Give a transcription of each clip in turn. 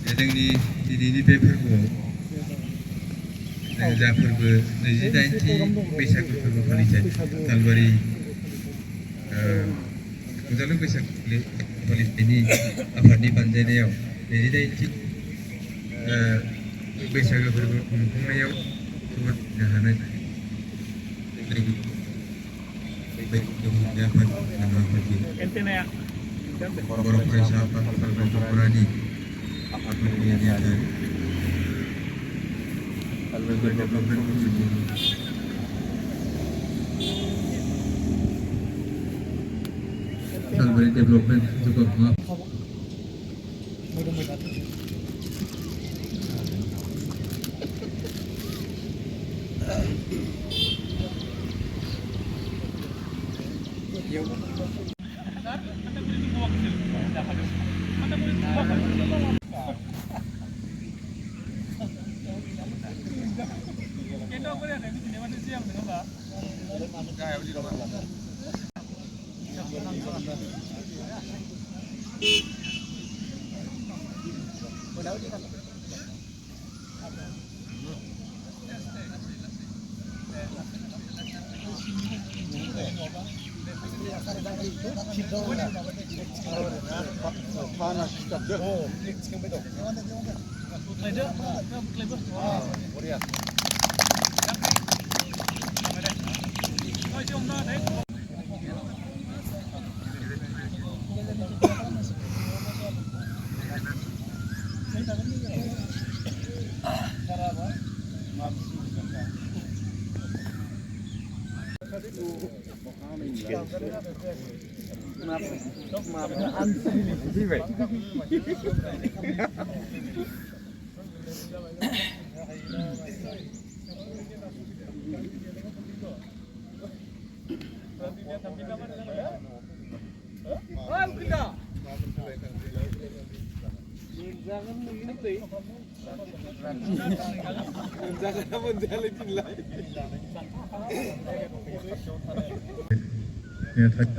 जोंनि दिनैनि बे फोरबोआव जा फोरबो 28थि बैसागु फोरबो फालिथाय सालबारि रंजालु बैसागु फालिथायनि आफादनि बानजायनायाव 28थि बैसागु फोरबो खुंफुंनायाव जोबोद हानाय बर' फरायसा आफाद सालबारि आफादनि नेहाथारि सालबारि डेभेलपमेन्ट जौगाखां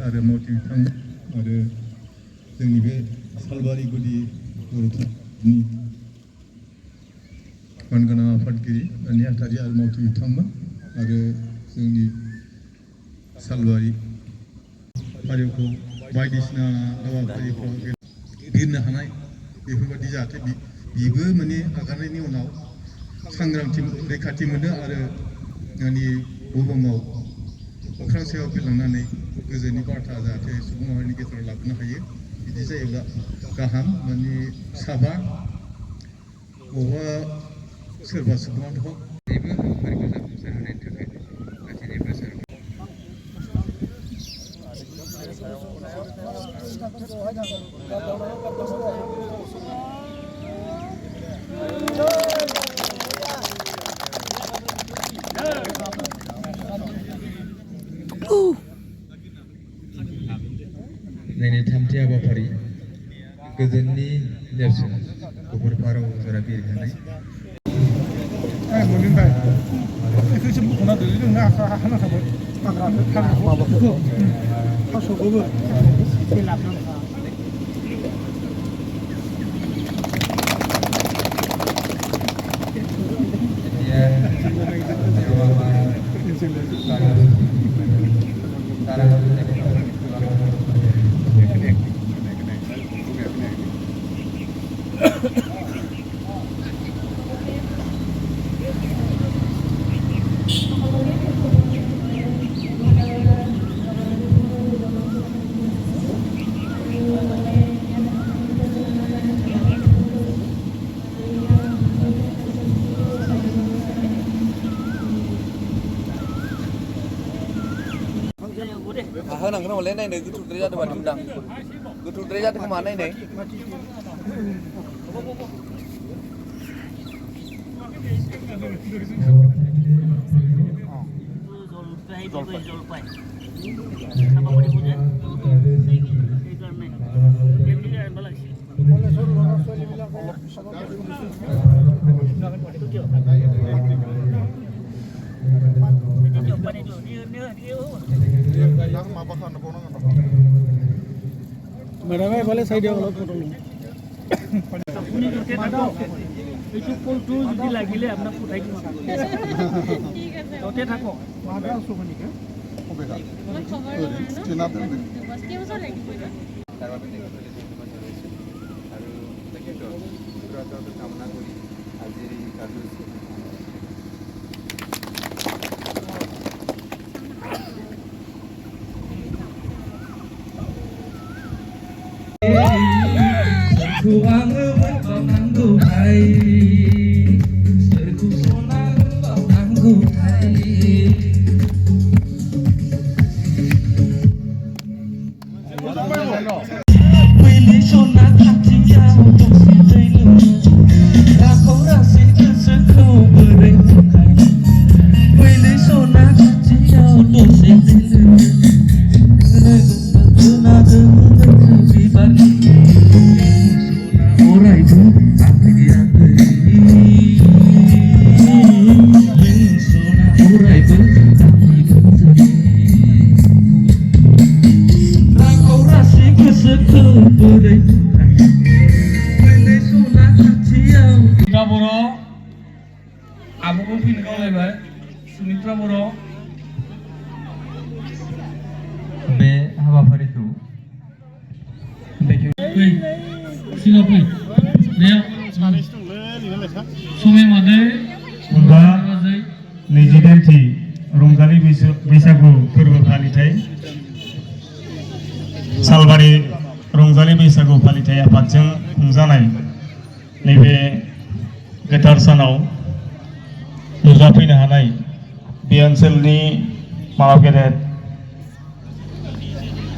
आरो मावथि बिथां आरो जोंनि बे सालबारि गुदि बर'नि मानगोनां आफादगिरि नेहाथारि आरो मावथि बिथांमोन आरो जोंनि सालबारि हारिखौ बायदिसिना हाबाफारिफ्राव बिरनो हानाय बेफोरबायदि जाहाथे बिबो माने आगारनायनि उनाव सांग्रांथि रैखाथि मोनो आरो जोंनि बुहुमाव अख्रां सायाव बिरलांनानै गोजोननि बार्ता जाहाथे सुबुं माहारिनि गेजेराव लाबोनो हायो बिदि जायोब्ला गाहाम माने साबा बबेबा सोरबा सुबुङानो हक बेबो हाबाफारिखौ जाफुंसार होनायनि थाखाय गासैनिबो सार जोंनि थामथि हाबाफारि गोजोननि नेरसोन गुफुर फारौ जरा बिरहोनाय होनांगोन नामालाय नायनो गोथौद्राय जादों माथो मोनदां गोथौद्राय जादों खोमा नायनो Madam, I will say the আপুনি য'তে থাকক এইটো কলটো যদি লাগিলে আপোনাক পঠাই দিম য'তে থাকক কামনা কৰি আজিৰ এই কাৰ্যসূচী आब'खौ फैनो खावलायबाय सुमित्रा बर' बे हाबाफारिखौ सिगाङाव फै बेयाव समय मादै दा 22थि रंजालि बैसागु फोरबो फालिथाय सालबारि रंजालि बैसागु फालिथाय आफादजों खुंजानाय नैबे गोथार सानाव नुजाफैनो हानाय बे ओनसोलनि गेदेर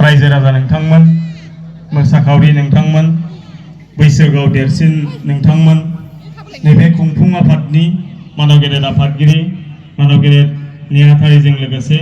रायजो राजा नोंथांमोन मोसाखावरि नोंथांमोन बैसोगोआव देरसिन नोंथांमोन नैबे खुंफुं आफादनि मानाव गेदेर आफादगिरि मानाव गेदेर नेहाथारिजों लोगोसे